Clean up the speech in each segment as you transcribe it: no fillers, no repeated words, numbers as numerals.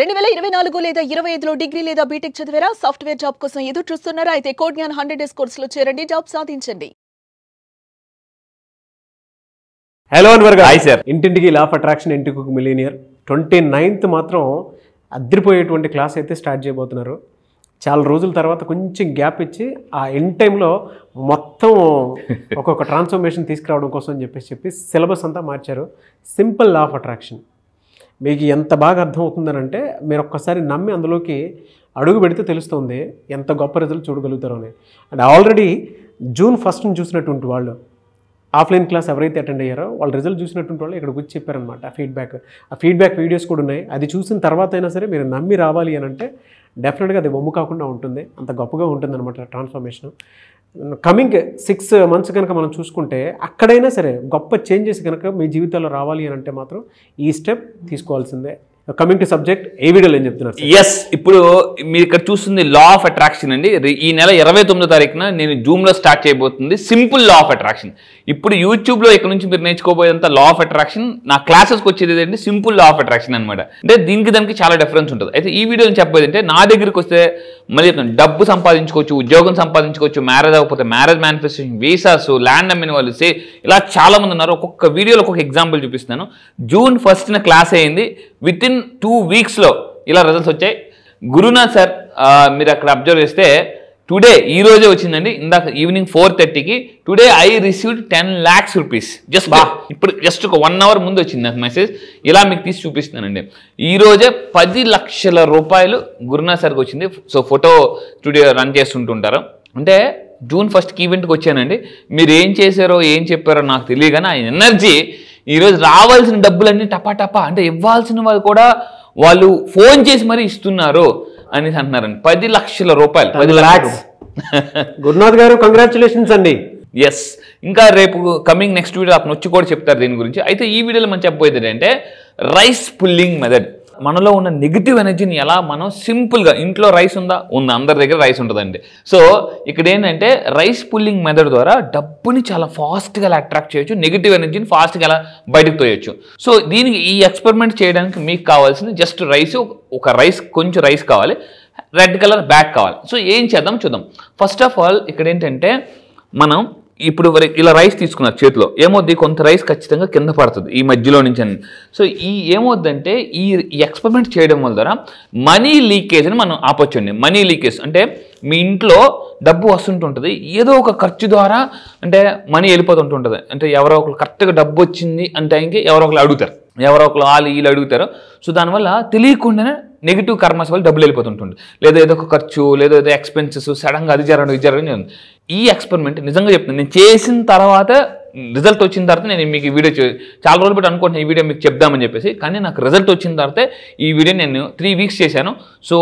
2024 లేదా 25లో డిగ్రీ లేదా బీటెక్ చదివారా? సాఫ్ట్వేర్ జాబ్ కోసం ఎదురు చూస్తున్నారా? అయితే కోడ్ జ్ఞాన్ 100 డేస్ కోర్సులో చేరండి, జాబ్ సాధించండి. హలో అన్వర్ గారు. Hi sir. ఇంటింటికి లా ఆఫ్ అట్రాక్షన్, ఇంటికి ఒక మిలియనియర్ 29th మాత్రం అద్దరిపోయేటువంటి క్లాస్ అయితే స్టార్ట్ చేయబోతున్నారు. చాలా రోజుల తర్వాత కొంచెం గ్యాప్ ఇచ్చి ఆ ఎండ్ టైంలో మొత్తం ఒక్కొక్క ట్రాన్స్ఫర్మేషన్ తీసుకురావడం కోసం చెప్పి సిలబస్ అంతా మార్చారు. సింపుల్ లా ఆఫ్ అట్రాక్షన్ మీకు ఎంత బాగా అర్థమవుతుందని అంటే మీరు ఒక్కసారి నమ్మి అందులోకి అడుగు పెడితే తెలుస్తుంది ఎంత గొప్ప రిజల్ట్ చూడగలుగుతారో అని. అండ్ ఆల్రెడీ June 1st చూసినటువంటి వాళ్ళు ఆఫ్లైన్ క్లాస్ ఎవరైతే అటెండ్ అయ్యారో వాళ్ళ రిజల్ట్ చూసినటువంటి వాళ్ళు ఇక్కడికి వచ్చి చెప్పారనమాట. ఆ ఫీడ్బ్యాక్ వీడియోస్ కూడా ఉన్నాయి. అది చూసిన తర్వాత అయినా సరే మీరు నమ్మి రావాలి అని అంటే డెఫినెట్గా అది వమ్ము కాకుండా ఉంటుంది, అంత గొప్పగా ఉంటుంది అనమాట ట్రాన్స్ఫర్మేషన్. కమింగ్ 6 months కనుక మనం చూసుకుంటే అక్కడైనా సరే గొప్ప చేంజెస్ కనుక మీ జీవితాల్లో రావాలి అని అంటే మాత్రం ఈ స్టెప్ తీసుకోవాల్సిందే. కమింగ్ టు సబ్జెక్ట్, ఏ వీడియోలో ఏం చెప్తున్నారు? ఎస్, ఇప్పుడు మీరు ఇక్కడ చూస్తుంది లా ఆఫ్ అట్రాక్షన్ అండి. ఈ నెల 29వ తారీఖున నేను జూమ్లో స్టార్ట్ చేయబోతుంది సింపుల్ లా ఆఫ్ అట్రాక్షన్. ఇప్పుడు యూట్యూబ్లో ఇక్కడ నుంచి మీరు నేర్చుకోబోయేంత లా ఆఫ్ అట్రాక్షన్ నా క్లాసెస్కి వచ్చేది ఏంటంటే సింపుల్ లా ఆఫ్ అట్రాక్షన్ అనమాట. అంటే దానికి చాలా డిఫరెన్స్ ఉంటుంది. అయితే ఈ వీడియోని చెప్పబోయేది అంటే నా దగ్గరికి వస్తే మళ్ళీ డబ్బు సంపాదించుకోవచ్చు, ఉద్యోగం సంపాదించుకోవచ్చు, మ్యారేజ్ అవ్వకపోతే మ్యారేజ్ మేనిఫెస్టేషన్, వీసాస్, ల్యాండ్ అమ్మిన వాళ్ళు, ఇలా చాలా మంది ఉన్నారు. ఒక్కొక్క వీడియోలో ఒక్కొక్క ఎగ్జాంపుల్ చూపిస్తాను. June 1st క్లాస్ అయింది. విత్ ఇన్ 2 weeksలో ఇలా రిజల్ట్స్ వచ్చాయి. గురునాథ్ సార్ మీరు అక్కడ అబ్జర్వ్ చేస్తే టుడే ఈ రోజే వచ్చిందండి. ఇందాక ఈవినింగ్ 4:30కి today I received 10 lakhs rupees. ఇప్పుడు జస్ట్ ఒక 1 hour ముందు వచ్చింది నాకు మెసేజ్. ఇలా మీకు తీసి చూపిస్తున్నానండి. ఈ రోజే 10 లక్షల రూపాయలు గురునాథ్ సార్కి వచ్చింది. సో ఫోటో స్టూడియో రన్ చేస్తుంటుంటారు. అంటే June 1st ఈవెంట్కి వచ్చానండి. మీరు ఏం చేశారో ఏం చెప్పారో నాకు తెలియదు, కానీ ఆ ఎనర్జీ ఈరోజు రావాల్సిన డబ్బులన్నీ టపా అంటే ఇవ్వాల్సిన వాళ్ళు కూడా వాళ్ళు ఫోన్ చేసి మరీ ఇస్తున్నారు అనేసి అంటున్నారండి. 10 లక్షల రూపాయలు, 10 lakhs. గురునాథ్ గారు, కంగ్రాచులేషన్స్ అండి. ఎస్, ఇంకా రేపు కమింగ్ నెక్స్ట్ వీడియో అతను వచ్చి కూడా చెప్తారు దీని గురించి. అయితే ఈ వీడియోలో మనం చెప్పబోయేది ఏంటంటే రైస్ పుల్లింగ్ మెథడ్. మనలో ఉన్న నెగిటివ్ ఎనర్జీని ఎలా మనం సింపుల్గా, ఇంట్లో రైస్ ఉందా, అందరి దగ్గర రైస్ ఉంటుందండి. సో ఇక్కడ ఏంటంటే రైస్ పుల్లింగ్ మెథడ్ ద్వారా డబ్బుని చాలా ఫాస్ట్గా ఎలా అట్రాక్ట్ చేయొచ్చు, నెగిటివ్ ఎనర్జీని ఫాస్ట్గా ఎలా బయటకు తోయొచ్చు. సో దీనికి ఈ ఎక్స్పెరిమెంట్ చేయడానికి మీకు కావాల్సింది జస్ట్ రైస్, కొంచెం రైస్ కావాలి, రెడ్ కలర్ బ్యాగ్ కావాలి. సో ఏం చేద్దాం చూద్దాం. ఫస్ట్ ఆఫ్ ఆల్ ఇక్కడ ఏంటంటే మనం ఇప్పుడు ఇలా రైస్ తీసుకున్నారు చేతిలో, ఏమవుద్ది, కొంత రైస్ ఖచ్చితంగా కింద పడుతుంది ఈ మధ్యలో నుంచి. సో ఏమవుద్దంటే ఈ ఎక్స్పెరిమెంట్ చేయడం వల్ల ద్వారా మనీ లీకేజ్ని మనం ఆపొచ్చండి. మనీ లీకేజ్ అంటే మీ ఇంట్లో డబ్బు వస్తుంటుంటుంది, ఏదో ఒక ఖర్చు ద్వారా అంటే మనీ వెళ్ళిపోతుంటుంటుంది. అంటే ఎవరో ఒకరు కరెక్ట్గా డబ్బు వచ్చింది అంటే ఇంకే ఎవరో ఒకరు అడుగుతారు, ఎవరో ఒకరు వీళ్ళు అడుగుతారు. సో దానివల్ల తెలియకుండానే నెగిటివ్ కర్మస్ వల్ల డబ్బులు వెళ్ళిపోతుంటుంది. లేదా ఏదో ఒక ఖర్చు, లేదా ఏదో ఎక్స్పెన్సెస్, సడన్గా అది జరగడం. ఈ ఎక్స్పెరిమెంట్ నిజంగా చెప్తున్నాను, నేను చేసిన తర్వాత రిజల్ట్ వచ్చిన తర్వాత నేను మీకు ఈ వీడియో చాలా రోజులు బట్టి అనుకుంటున్నాను ఈ వీడియో మీకు చెప్దామని చెప్పేసి, కానీ నాకు రిజల్ట్ వచ్చిన తర్వాత ఈ వీడియో నేను 3 weeks చేశాను. So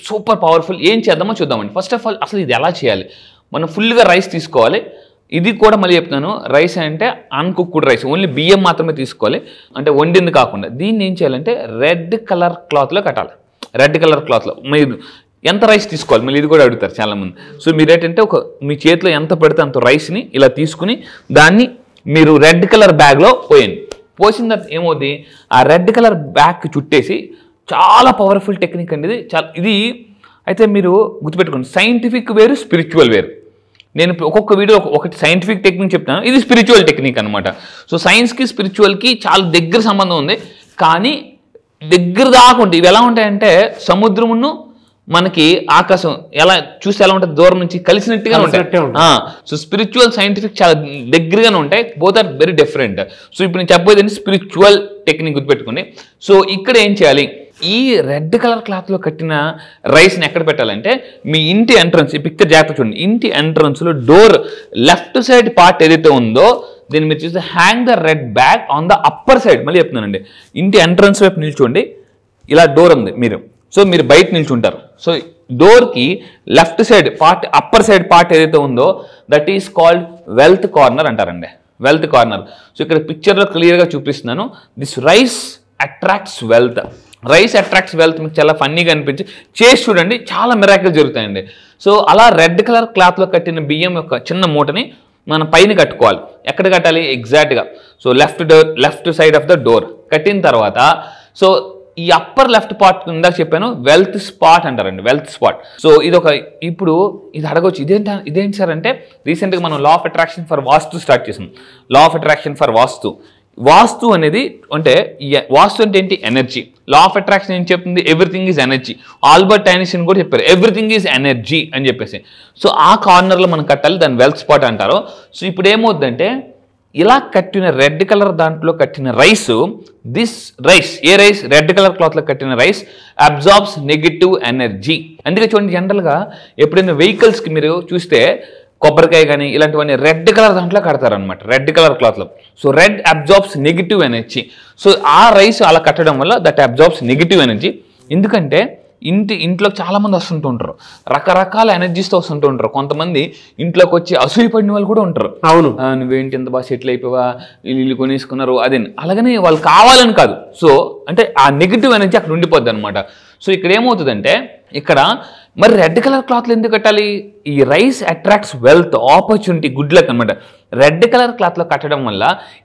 super powerful. ఏం చేద్దామో చూద్దామండి. ఫస్ట్ ఆఫ్ ఆల్ అసలు ఇది ఎలా చేయాలి? మనం ఫుల్గా రైస్ తీసుకోవాలి. ఇది కూడా మళ్ళీ చెప్తున్నాను, రైస్ అంటే అన్కుక్డ్ రైస్, ఓన్లీ బియ్యం మాత్రమే తీసుకోవాలి, అంటే వండింది కాకుండా. దీన్ని ఏం చేయాలంటే రెడ్ కలర్ క్లాత్లో కట్టాలి. రెడ్ కలర్ క్లాత్లో మీరు ఎంత రైస్ తీసుకోవాలి, మళ్ళీ ఇది కూడా అడుగుతారు చాలామంది. సో మీరు ఏంటంటే మీ చేతిలో ఎంత పడితే అంత రైస్ని ఇలా తీసుకుని దాన్ని మీరు రెడ్ కలర్ బ్యాగ్లో పోయండి. పోసిన తర్వాత ఏమవుతుంది, ఆ రెడ్ కలర్ బ్యాగ్ చుట్టేసి, చాలా పవర్ఫుల్ టెక్నిక్ అండి ఇది. ఇది అయితే మీరు గుర్తుపెట్టుకోండి, సైంటిఫిక్ వేరు, స్పిరిచువల్ వేరు. నేను ఒక్కొక్క వీడియో ఒకటి సైంటిఫిక్ టెక్నిక్ చెప్తాను, ఇది స్పిరిచువల్ టెక్నిక్ అనమాట. సో సైన్స్కి స్పిరిచువల్కి చాలా దగ్గర సంబంధం ఉంది, కానీ దగ్గర దాకుంటే ఇవి ఎలా ఉంటాయంటే సముద్రమును మనకి ఆకాశం ఎలా చూస్తే ఎలా ఉంటుంది, దూరం నుంచి కలిసినట్టుగా ఉంటాయి. సో స్పిరిచువల్, సైంటిఫిక్ చాలా దగ్గరగానే ఉంటాయి. Both are very different. So ఇప్పుడు నేను చెప్పేది స్పిరిచువల్ టెక్నిక్ గుర్తుపెట్టుకోండి. సో ఇక్కడ ఏం చేయాలి, ఈ రెడ్ కలర్ క్లాత్లో కట్టిన రైస్ని ఎక్కడ పెట్టాలంటే మీ ఇంటి ఎంట్రన్స్, ఈ పిక్చర్ జాగ్రత్త చూడండి, ఇంటి ఎంట్రన్స్లో డోర్ లెఫ్ట్ సైడ్ పార్ట్ ఏదైతే ఉందో దీన్ని మీరు చూస్తే hang the red bag on the upper side. మళ్ళీ చెప్తున్నానండి, ఇంటి ఎంట్రన్స్ వైపు నిల్చోండి, ఇలా డోర్ ఉంది సో మీరు బయట నిల్చుంటారు. సో డోర్కి left side part, upper side part ఏదైతే ఉందో that is called wealth corner అంటారండి, వెల్త్ కార్నర్. సో ఇక్కడ పిక్చర్లో క్లియర్గా చూపిస్తున్నాను, this rice attracts wealth. Rice attracts wealth మీకు చాలా ఫన్నీగా అనిపించి చేసి చూడండి, చాలా మిరాకిల్ జరుగుతాయండి. సో అలా రెడ్ కలర్ క్లాత్లో కట్టిన బియ్యం యొక్క చిన్న మూటని మనం పైన కట్టుకోవాలి. ఎక్కడ కట్టాలి ఎగ్జాక్ట్గా? So left side of the door కట్టిన తర్వాత సో ఈ అప్పర్ లెఫ్ట్ పార్ట్ ఇందాక చెప్పాను వెల్త్ స్పాట్ అంటారండి, వెల్త్ స్పాట్. సో ఇప్పుడు ఇది అడగవచ్చు, ఇదేంటి సార్ అంటే రీసెంట్గా మనం law of attraction for vastu start చేసాం. లా ఆఫ్ అట్రాక్షన్ ఫర్ వాస్తు అనేది అంటే వాస్తు అంటే ఏంటి? ఎనర్జీ. లా ఆఫ్ అట్రాక్షన్ ఏం చెప్తుంది? Everything is energy. Albert Einstein కూడా చెప్పారు ఎవ్రీథింగ్ ఈజ్ ఎనర్జీ అని చెప్పేసి. సో ఆ కార్నర్లో మనం కట్టాలి, దాన్ని వెల్త్ స్పాట్ అంటారు. సో ఇప్పుడు ఏమవుతుందంటే ఇలా కట్టిన రెడ్ కలర్ దాంట్లో కట్టిన రైస్, ఏ రైస్? రెడ్ కలర్ క్లాత్లో కట్టిన రైస్ అబ్జార్బ్స్ నెగిటివ్ ఎనర్జీ. అందుకే చూడండి, జనరల్గా ఎప్పుడైనా వెహికల్స్కి మీరు చూస్తే కొబ్బరికాయ కానీ ఇలాంటివన్నీ రెడ్ కలర్ దాంట్లో కడతారనమాట, రెడ్ కలర్ క్లాత్లో. So red absorbs negative energy. So ఆ రైస్ అలా కట్టడం వల్ల దట్ అబ్జార్బ్స్ నెగిటివ్ ఎనర్జీ. ఎందుకంటే ఇంట్లో చాలా మంది వస్తుంటూ ఉంటారు, రకరకాల ఎనర్జీస్తో వస్తుంటూ ఉంటారు. కొంతమంది ఇంట్లోకి వచ్చి అసూయపడిన వాళ్ళు కూడా ఉంటారు. అవును, నువ్వేంటి ఎంత బాగా సెటిల్ అయిపోవా, ఇల్లు కొనేసుకున్నారు అదే. అలాగనే వాళ్ళు కావాలని కాదు. సో అంటే ఆ నెగిటివ్ ఎనర్జీ అక్కడ ఉండిపోద్ది అనమాట. సో ఇక్కడ ఏమవుతుందంటే ఇక్కడ మరి రెడ్ కలర్ క్లాత్లు ఎందుకు కట్టాలి? ఈ rice attracts wealth, opportunity, good luck అనమాట. రెడ్ కలర్ క్లాత్లో కట్టడం వల్ల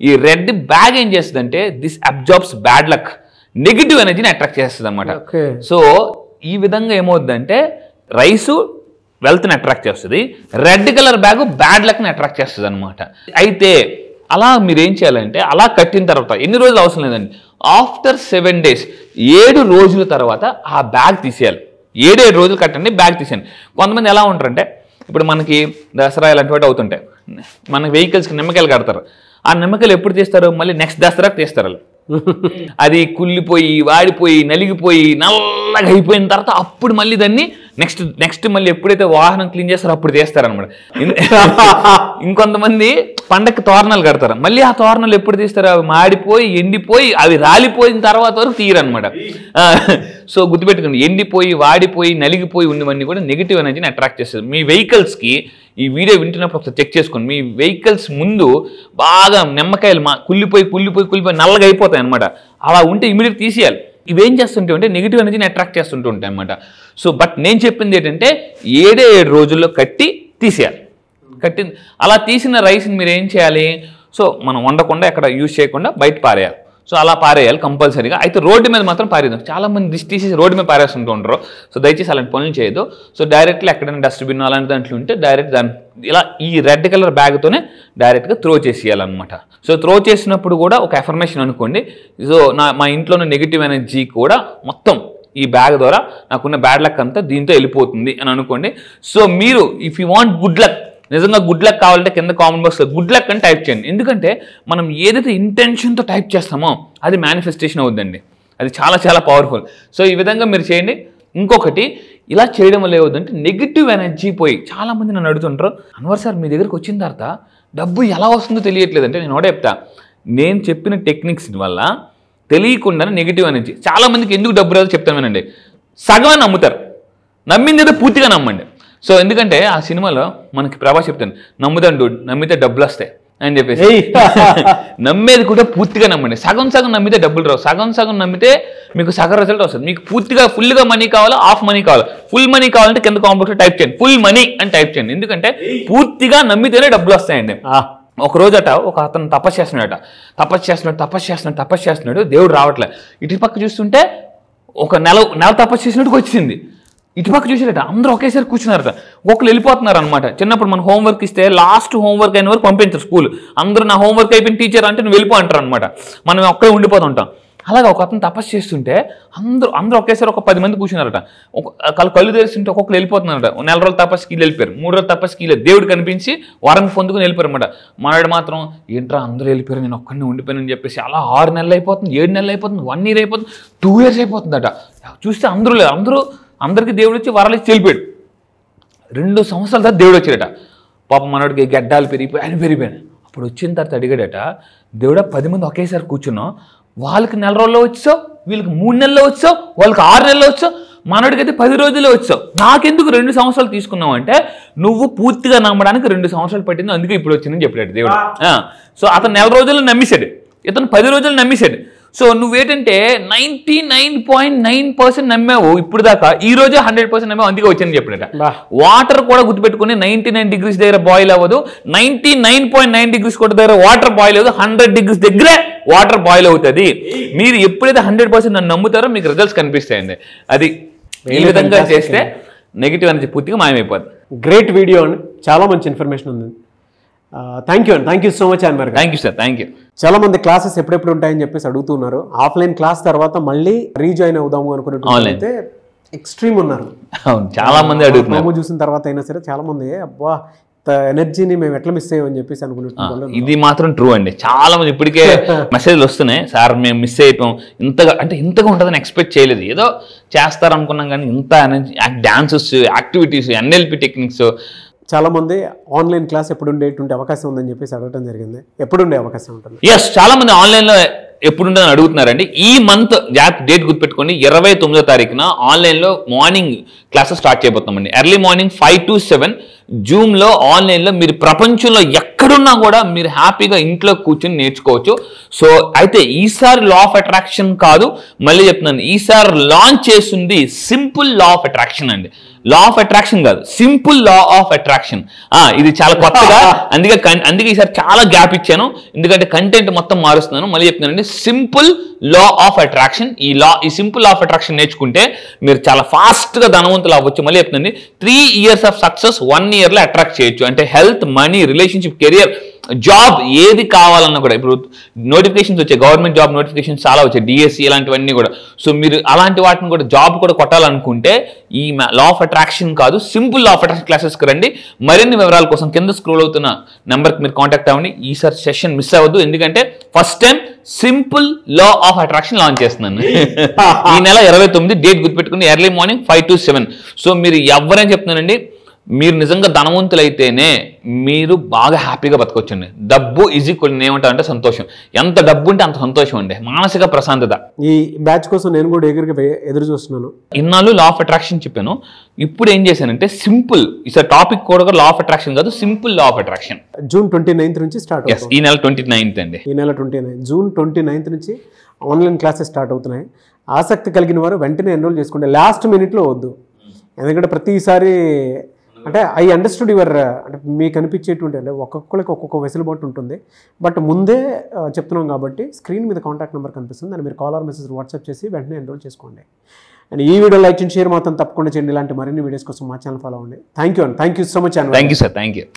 ఈ రెడ్ బ్యాగ్ ఏం చేస్తుందంటే this absorbs bad luck, negative ఎనర్జీని అట్రాక్ట్ చేస్తుంది అనమాట. సో ఈ విధంగా ఏమవుతుందంటే రైసు వెల్త్ని అట్రాక్ట్ చేస్తుంది, రెడ్ కలర్ బ్యాగ్ బ్యాడ్ లక్ని అట్రాక్ట్ చేస్తుంది అనమాట. అయితే అలా మీరు ఏం చేయాలంటే అలా కట్టిన తర్వాత ఎన్ని రోజులు అవసరం లేదండి, ఆఫ్టర్ 7 days 7 రోజుల తర్వాత ఆ బ్యాగ్ తీసేయాలి. 7 రోజులు కట్టండి, బ్యాగ్ తీసేయండి. కొంతమంది ఎలా ఉంటారంటే ఇప్పుడు మనకి దసరా ఇలాంటివి అవుతుంటాయి, మన వెహికల్స్కి నిమ్మకాయలు కడతారు. ఆ నిమ్మకాయలు ఎప్పుడు తీస్తారు? మళ్ళీ నెక్స్ట్ దసరాకి తీస్తారు. అది కుళ్ళిపోయి వాడిపోయి నలిగిపోయి నల్లగా అయిపోయిన తర్వాత అప్పుడు మళ్ళీ దాన్ని నెక్స్ట్ మళ్ళీ ఎప్పుడైతే వాహనం క్లీన్ చేస్తారో అప్పుడు తీస్తారనమాట. ఇంకొంతమంది పండగకి తోరణాలు కడతారు, మళ్ళీ ఆ తోరణాలు ఎప్పుడు తీస్తారు? అవి మాడిపోయి ఎండిపోయి అవి రాలిపోయిన తర్వాత వరకు తీయరనమాట. సో గుర్తుపెట్టుకోండి, ఎండిపోయి వాడిపోయి నలిగిపోయి ఉన్నవన్నీ కూడా నెగిటివ్ ఎనర్జీని అట్రాక్ట్ చేస్తుంది. మీ వెహికల్స్కి ఈ వీడియో వింటున్నప్పుడు ఒకసారి చెక్ చేసుకోండి, మీ వెహికల్స్ ముందు బాగా నిమ్మకాయలు కుళ్ళిపోయి నల్లగా అయిపోతాయి అనమాట. అలా ఉంటే ఇమీడియట్ తీసేయాలి. ఇవేం చేస్తుంటే అంటే నెగిటివ్ ఎనర్జీని అట్రాక్ట్ చేస్తుంటూ ఉంటాయి అనమాట. సో బట్ నేను చెప్పింది ఏంటంటే 7 రోజుల్లో కట్టి తీసేయాలి. అలా తీసిన రైస్ని మీరు ఏం చేయాలి? సో మనం వండకుండా ఎక్కడ యూజ్ చేయకుండా బయట పారేయాలి. సో అలా పారేయాలి కంపల్సరీగా. అయితే రోడ్డు మీద మాత్రం పారేద్దాం. చాలామంది దిష్టి తీసేసి రోడ్డు మీద పారేస్తుంటూ ఉంటారు. సో దయచేసి అలాంటి పనులు చేయదు. సో డైరెక్ట్లీ ఎక్కడైనా డస్ట్బిన్ అలాంటి దాంట్లో ఉంటే డైరెక్ట్ దాన్ని ఇలా ఈ రెడ్ కలర్ బ్యాగ్తోనే డైరెక్ట్గా త్రో చేసేయాలన్నమాట. సో త్రో చేసినప్పుడు కూడా ఒక అఫర్మేషన్ అనుకోండి, సో మా ఇంట్లో ఉన్న నెగిటివ్ ఎనర్జీ కూడా మొత్తం ఈ బ్యాగ్ ద్వారా నాకున్న బ్యాడ్ లక్ అంతా దీంతో వెళ్ళిపోతుంది అని అనుకోండి. సో మీరు if you want good luck, నిజంగా గుడ్ లక్ కావాలంటే కింద కామెంట్ బాక్స్లో గుడ్ లక్ అని టైప్ చేయండి. ఎందుకంటే మనం ఏదైతే ఇంటెన్షన్తో టైప్ చేస్తామో అది మేనిఫెస్టేషన్ అవుతుందండి. అది చాలా చాలా పవర్ఫుల్. సో ఈ విధంగా మీరు చేయండి. ఇంకొకటి, ఇలా చేయడం వల్ల ఏమవుతుందంటే నెగిటివ్ ఎనర్జీ పోయి చాలామంది నన్ను అడుగుతుంటారు, అన్వర్ సార్ మీ దగ్గరికి వచ్చిన తర్వాత డబ్బు ఎలా వస్తుందో తెలియట్లేదంటే నేను ఒకటే చెప్తా, నేను చెప్పిన టెక్నిక్స్ వల్ల తెలియకుండానే నెగిటివ్ ఎనర్జీ చాలామందికి ఎందుకు డబ్బు రాదో చెప్తామేనండి. సగం నమ్ముతారు, నమ్మింది ఏదో పూర్తిగా నమ్మండి. సో ఎందుకంటే ఆ సినిమాలో మనకి ప్రభాస్ చెప్తాను, నమ్మితే డబ్బులు వస్తాయి అని చెప్పేసి. నమ్మేది కూడా పూర్తిగా నమ్మండి. సగం నమ్మితే డబ్బులు రావు, సగం నమ్మితే మీకు సగం రిజల్ట్ వస్తుంది. మీకు పూర్తిగా ఫుల్గా మనీ కావాలా, హాఫ్ మనీ కావాలా? ఫుల్ మనీ కావాలంటే కింద కాంప్లెక్స్లో టైప్ చేయండి, ఫుల్ మనీ అని టైప్ చేయండి. ఎందుకంటే పూర్తిగా నమ్మితేనే డబ్బులు వస్తాయండి. ఒక రోజట ఒక అతను తపస్సు చేస్తున్నాడు, దేవుడు రావట్లే. ఇటు పక్క చూస్తుంటే ఒక నెల తపస్సు చేసినట్టుగా వచ్చింది. ఇటుపక్క చూసారట, అందరూ ఒకేసారి కూర్చున్నారట, ఒక్కొక్కరు వెళ్ళిపోతున్నారు అనమాట. చిన్నప్పుడు మన హోంవర్క్ ఇస్తే లాస్ట్ హోంవర్క్ అయిన వరకు పంపించారు స్కూల్. అందరూ నా హోంవర్క్ అయిపోయిన టీచర్ అంటే నువ్వు వెళ్ళిపో అంటారు అనమాట. మనం ఒక్కడే ఉండిపోతుంటాం. అలాగే ఒక అతను తపస్సు చేస్తుంటే అందరూ ఒకేసారి ఒక 10 మంది కూర్చున్నారట. కళ్ళు తెరిస్తుంటే ఒక్కొక్కరు వెళ్ళిపోతున్నారట. 4 రోజులు తపస్సుకి వెళ్ళిపోయారు, 3 రోజులు తపస్సుకి వెళ్ళారు. దేవుడు కనిపించి వరం పొందుకుని వెళ్ళిపోయారు అనమాట. మనవాడు మాత్రం ఏంట్రా అందరూ వెళ్ళిపోయారు, నేను ఒక్కడిని ఉండిపోయానని చెప్పేసి అలా 6 నెలలు అయిపోతుంది, 7 నెలలు అయిపోతుంది, 1 year అయిపోతుంది, 2 years అయిపోతుందట. చూస్తే అందరికీ దేవుడు వచ్చి వరాలు ఇచ్చి వెళ్ళిపోయాడు. 2 సంవత్సరాల తర్వాత దేవుడు వచ్చాడట. పాపం మనవాడికి గడ్డాలు పెరిగిపోయాను. అప్పుడు వచ్చిన తర్వాత అడిగాడట, దేవుడా 10 మంది ఒకేసారి కూర్చున్నాం, వాళ్ళకి 4 రోజుల్లో వచ్చావు, వీళ్ళకి 3 నెలల్లో వచ్చావు, వాళ్ళకి 6 నెలల్లో వచ్చావు, మనోడికి అయితే 10 రోజుల్లో వచ్చావు, నాకెందుకు 2 సంవత్సరాలు తీసుకున్నావు అంటే నువ్వు పూర్తిగా నమ్మడానికి 2 సంవత్సరాలు పట్టింది, అందుకే ఇప్పుడు వచ్చిందని చెప్పాడు దేవుడు. సో అతను 4 రోజుల్లో నమ్మేశాడు, ఇతను 10 రోజులు నమ్మేశాడు. సో నువ్వేంటంటే 99.9% నమ్మావు ఇప్పుడు దాకా, ఈ రోజే 100% నమ్మావు, అందుకే వచ్చిందని చెప్పినట్ట. వాటర్ కూడా గుర్తుపెట్టుకుని 99 degrees దగ్గర బాయిల్ అవ్వదు, 99.9 degrees కూడా దగ్గర వాటర్ బాయిల్ అవ్వదు, 100 degrees దగ్గరే వాటర్ బాయిల్ అవుతుంది. మీరు ఎప్పుడైతే 100% నన్ను నమ్ముతారో మీకు రిజల్ట్స్ కనిపిస్తాయండి. అది ఈ విధంగా చేస్తే నెగిటివ్ అనేది పూర్తిగా మాయమైపోతుంది. గ్రేట్ వీడియో అండి, చాలా మంచి ఇన్ఫర్మేషన్ ఉంది. థ్యాంక్ యూ అండి, thank you so much Anwar గారు. Thank you sir, thank you. చాలా మంది క్లాసెస్ ఎప్పుడెప్పుడు ఉంటాయని చెప్పేసి అడుగుతున్నారు. ఆఫ్లైన్ క్లాస్ తర్వాత మళ్ళీ రీజాయిన్ అవుదాము అనుకున్నట్టు ఎక్స్ట్రీమ్ ఉన్నారు. అవును, చాలా మంది అడుగుతున్నారు. చూసిన తర్వాత అయినా సరే చాలా మంది అబ్బా ఎనర్జీని మేము ఎట్లా మిస్ అయ్యామని చెప్పేసి అనుకున్నట్టు. ఇది మాత్రం ట్రూ అండి. చాలా మంది ఇప్పటికే మెసేజ్లు వస్తున్నాయి, సార్ మేము మిస్ అయిపోయాం, ఇంతగా ఉంటుందని ఎక్స్పెక్ట్ చేయలేదు, ఏదో చేస్తారనుకున్నాం కానీ ఇంత energy, dances, activities, NLP techniques. చాలా మంది ఆన్లైన్ క్లాస్ ఎప్పుడు ఉండేటువంటి అవకాశం ఉందని చెప్పేసి అడగడం జరిగింది. ఎప్పుడు ఉండే అవకాశం ఉంటుంది? ఎస్, చాలా మంది ఆన్లైన్లో ఎప్పుడు ఉంటుందని అడుగుతున్నారండి. ఈ మంత్ డేట్ గుర్తుపెట్టుకోండి, 29వ తారీఖున ఆన్లైన్లో మార్నింగ్ క్లాసెస్ స్టార్ట్ చేయబోతున్నామండి. ఎర్లీ మార్నింగ్ 5 to 7 జూమ్లో ఆన్లైన్లో మీరు ప్రపంచంలో ఎక్కడున్నా కూడా మీరు హ్యాపీగా ఇంట్లో కూర్చొని నేర్చుకోవచ్చు. సో అయితే ఈసారి లా ఆఫ్ అట్రాక్షన్ కాదు, మళ్ళీ చెప్తున్నాను, ఈసారి లాంచ్ చేస్తుంది సింపుల్ లా ఆఫ్ అట్రాక్షన్ అండి. లా ఆఫ్ అట్రాక్షన్ కాదు, సింపుల్ లా ఆఫ్ అట్రాక్షన్. ఇది చాలా కొత్తగా, అందుకే ఈసారి చాలా గ్యాప్ ఇచ్చాను, ఎందుకంటే కంటెంట్ మొత్తం మారుస్తున్నాను. మళ్ళీ చెప్తున్నానండి, సింపుల్ లా ఆఫ్ అట్రాక్షన్. ఈ సింపుల్ లా ఆఫ్ అట్రాక్షన్ నేర్చుకుంటే మీరు చాలా ఫాస్ట్గా ధనవంతులు అవ్వచ్చు. మళ్ళీ చెప్తున్నాండి, 3 years ఆఫ్ సక్సెస్ 1 yearలో అట్రాక్ట్ చేయొచ్చు. అంటే health, money, relationship, career, job ఏది కావాలన్నా కూడా. ఇప్పుడు నోటిఫికేషన్స్ వచ్చాయి, గవర్నమెంట్ జాబ్ నోటిఫికేషన్స్ చాలా వచ్చాయి, డిఎస్సి ఇలాంటివన్నీ కూడా. సో మీరు అలాంటి వాటిని కూడా జాబ్ కూడా కొట్టాలనుకుంటే ఈ లా ఆఫ్ అట్రాక్షన్ కాదు, సింపుల్ లా ఆఫ్ అట్రాక్షన్ క్లాసెస్కి రండి. మరిన్ని వివరాల కోసం కింద స్క్రోల్ అవుతున్న నెంబర్కి మీరు కాంటాక్ట్ అవ్వండి. ఈసారి సెషన్ మిస్ అవ్వద్దు, ఎందుకంటే first time simple law of attraction launch చేస్తున్నాను. ఈ నెల 29 డేట్ గుర్తుపెట్టుకుని, ఎర్లీ మార్నింగ్ 5 to 7. సో మీరు ఎవరైనా చెప్తున్నానండి, మీరు నిజంగా ధనవంతులైతేనే మీరు బాగా హ్యాపీగా బతకొచ్చండి. డబ్బు ఈజ్ ఈక్వల్ ఏమంటారంటే సంతోషం. ఎంత డబ్బు ఉంటే అంత సంతోషం అండి, మానసిక ప్రశాంతత. ఈ బ్యాచ్ కోసం నేను కూడా ఎదురు చూస్తున్నాను. ఇన్నాళ్ళు లా ఆఫ్ అట్రాక్షన్ చెప్పాను, ఇప్పుడు ఏం చేశానంటే సింపుల్, ఈసారి టాపిక్ కూడా లా ఆఫ్ అట్రాక్షన్ కాదు, simple law of attraction. June 29th నుంచి స్టార్ట్ అవుతుంది. ఈ నెల 29th అండి. ఈ నెల 29 జూన్ 29th నుంచి ఆన్లైన్ క్లాసెస్ స్టార్ట్ అవుతున్నాయి. ఆసక్తి కలిగిన వారు వెంటనే ఎన్రోల్ చేసుకోండి, లాస్ట్ మినిట్లో వద్దు. ఎందుకంటే ప్రతిసారి అంటే ఐ అండర్స్టూడ్ యువర్, అంటే మీకు అనిపించేటువంటి, అంటే ఒక్కొక్కరికి ఒక్కొక్క వెసులుబాటు ఉంటుంది. బట్ ముందే చెప్తున్నాం కాబట్టి స్క్రీన్ మీద కాంటాక్ట్ నెంబర్ కనిపిస్తుంది, దాన్ని మీరు కాల్ ఆర్ మెసేజ్ వాట్సాప్ చేసి వెంటనే ఎన్రోల్ చేసుకోండి. అండ్ ఈ వీడియో లైక్ చేయండి, షేర్ మాత్రం తప్పకుండా చేయండి. ఇలాంటి మరిన్ని వీడియోస్ కోసం మా ఛానల్ ఫాలో అవ్వండి. థ్యాంక్ యూ అండి, థ్యాంక్ యూ సో మచ్ అండి. Thank you sir, thank you.